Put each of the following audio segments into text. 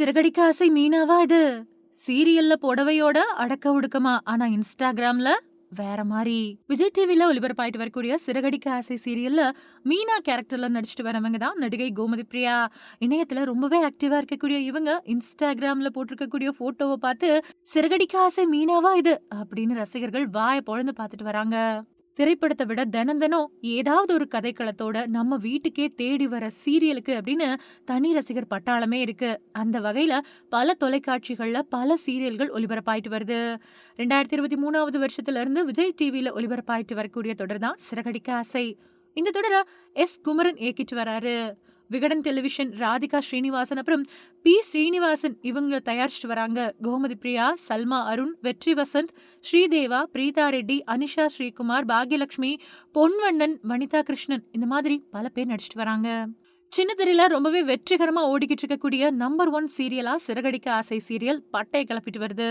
சிறகடிக்க ஆசை மீனாவா இது? சீரியல்ல புடவையோட அடக்க ஒடுக்கமா, ஆனா இன்ஸ்டாகிராம்ல வேற மாரி. விஜய் டிவில ஒளிபரப்பாயிட்டு வரக்கூடிய சிறகடிக்க ஆசை சீரியல்ல மீனா கேரக்டர்ல நடிச்சிட்டு வரவங்க தான் நடிகை கோமதி பிரியா. இணையத்துல ரொம்பவே ஆக்டிவா இருக்கக்கூடிய இவங்க இன்ஸ்டாகிராம்ல போட்டிருக்கக்கூடிய போட்டோவ பார்த்து சிறகடிக்க ஆசை மீனாவா இது அப்படின்னு ரசிகர்கள் வாய பொளந்து பார்த்துட்டு வராங்க. திரைப்படத்த விட தினம் தினம் ஏதாவது ஒரு கதைக்களத்தோட நம்ம வீட்டுக்கே தேடி வர சீரியலுக்கு அப்படின்னு தனி ரசிகர் பட்டாளமே இருக்கு. அந்த வகையில பல தொலைக்காட்சிகள்ல பல சீரியல்கள் ஒளிபரப்பாயிட்டு வருது. 2023வது வருஷத்துல இருந்து விஜய் டிவில ஒளிபரப்பாயிட்டு வரக்கூடிய தொடர் தான் சிறகடிக்க ஆசை. இந்த தொடர குமரன் இயக்கிட்டு வராரு. விகடன் டெலிவிஷன் ராதிகா ஸ்ரீனிவாசன் அப்புறம் ஸ்ரீனிவாசன் இவங்கள தயாரிச்சுட்டு வராங்க. கோமதி பிரியா, சல்மா அருண், வெற்றி வசந்த், ஸ்ரீதேவா, பிரீதா ரெட்டி, அனிஷா ஸ்ரீகுமார், பாக்யலட்சுமி, பொன்வண்ணன், வனிதா கிருஷ்ணன் இந்த மாதிரி பல பேர் நடிச்சிட்டு வராங்க. சின்ன திரையில ரொம்பவே வெற்றிகரமா ஓடிக்கிட்டு இருக்கக்கூடிய நம்பர் 1 சீரியலா சிறகடிக்க ஆசை சீரியல் பட்டை கிளப்பிட்டு வருது.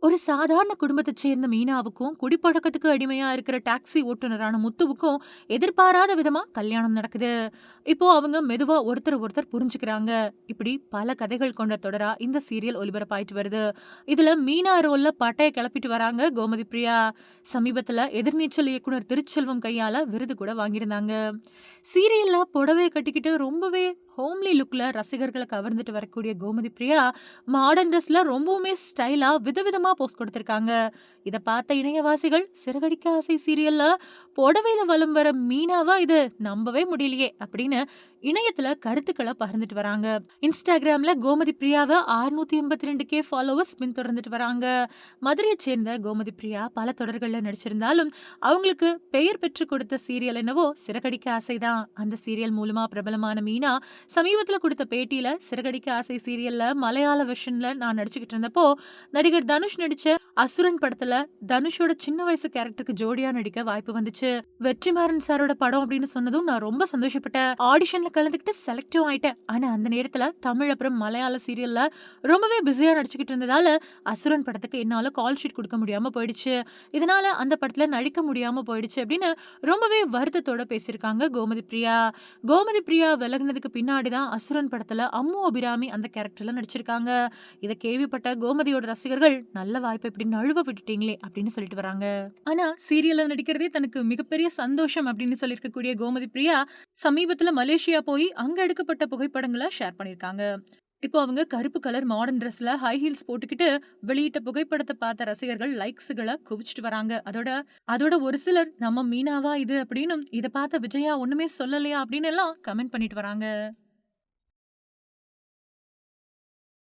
ஒரு சாதாரண குடும்பத்தை சேர்ந்த மீனாவுக்கும் குடிப்பழக்கத்துக்கு அடிமையா இருக்கிற டாக்ஸி ஓட்டுநரான முத்துவுக்கும் எதிர்பாராத விதமா கல்யாணம் நடக்குது. இப்போ அவங்க மெதுவா ஒருத்தர் புரிஞ்சுக்கிறாங்க. இப்படி பல கதைகள் கொண்ட தொடரா இந்த சீரியல் ஒளிபரப்பாயிட்டு வருது. இதுல மீனா ரோல்ல பட்டைய கிளப்பிட்டு வராங்க கோமதி பிரியா. சமீபத்துல எதிர்நீச்சல் இயக்குனர் திருச்செல்வம் கையால விருது கூட வாங்கியிருந்தாங்க. சீரியல்ல புடவைய கட்டிக்கிட்டு ரொம்பவே ஹோம்லி லுக்ல ரசிகர்களை கவர்ந்துட்டு வரக்கூடிய கோமதி பிரியா மாடர்ன் ட்ரெஸ்ல ரொம்பவுமே ஸ்டைலா விதவிதமா போஸ்ட் கொடுத்திருக்காங்க. இத பார்த்த இணையவாசிகள் சிறகடிக்க ஆசை சீரியல்ல புடவையில வலம் வர மீனாவா இது, நம்பவே முடியலையே அப்படின்னு இணையத்துல கருத்துக்களை பகிர்ந்துட்டு வராங்க. இன்ஸ்டாகிராம்ல கோமதி பிரியாவை 682K ஃபாலோவர்ஸ் பின்தொடர்ந்துட்டு வராங்க. மதுரையை சேர்ந்த கோமதி பிரியா பல தொடர்கள்ல நடிச்சிருந்தாலும் அவங்களுக்கு பெயர் பெற்று கொடுத்த சீரியல் என்னவோ சிறகடிக்க ஆசைதான். அந்த சீரியல் மூலமா பிரபலமான மீனா சமீபத்துல கொடுத்த பேட்டியில சிறகடிக்க ஆசை சீரியல்ல மலையாள வெர்ஷன்ல நான் நடிச்சுக்கிட்டு இருந்தப்போ நடிகர் தனுஷ் நடிச்ச அசுரன் படத்துல தனுஷோட சின்ன வயசு கேரக்டருக்கு ஜோடியா நடிக்க வாய்ப்பு வந்துச்சு. வெற்றிமாறன் சாரோட படம் அப்படின்னு சொன்னதும் நான் ரொம்ப சந்தோஷப்பட்டேன். ஆடிஷன்ல கலந்துக்கிட்டு செலக்டும் ஆயிட்டேன். ஆனா அந்த நேரத்துல தமிழ் அப்புறம் மலையாள சீரியல்ல ரொம்பவே பிஸியா நடிச்சுக்கிட்டு இருந்ததால அசுரன் படத்துக்கு என்னால கால் ஷீட் கொடுக்க முடியாம போயிடுச்சு. இதனால அந்த படத்துல நடிக்க முடியாம போயிடுச்சு அப்படின்னு ரொம்பவே வருத்தத்தோட பேசியிருக்காங்க கோமதி பிரியா. கோமதி பிரியா விலகினதுக்கு பின்னாடிதான் அசுரன் படத்துல அம்மு அபிராமி அந்த கேரக்டர்ல நடிச்சிருக்காங்க. இதை கேள்விப்பட்ட கோமதியோட ரசிகர்கள் நல்ல வாய்ப்பை இப்படி நழுவ விட்டுட்டீங்களே அப்படின்னு சொல்லிட்டு வராங்க. ஆனா சீரியல்ல நடிக்கிறதே தனக்கு மிகப்பெரிய சந்தோஷம் அப்படின்னு சொல்லியிருக்கக்கூடிய கோமதி பிரியா சமீபத்துல மலேசியா போய் அங்க எடுக்கப்பட்ட புகைப்படங்களை ஷேர் பண்ணிருக்காங்க. இப்போ அவங்க கருப்பு கலர் மாடர்ன் ட்ரெஸ்ல ஹை ஹீல்ஸ் போட்டுக்கிட்டு வெளியிட்ட புகைப்படத்தை பார்த்த ரசிகர்கள் லைக்ஸ்களை குவிச்சிட்டு வராங்க. அதோட ஒரு சிலர் நம்ம மீனாவா இது அப்படின்னு இதை பார்த்த விஜயா ஒண்ணுமே சொல்லலையா அப்படின்னு எல்லாம் கமெண்ட் பண்ணிட்டு வராங்க.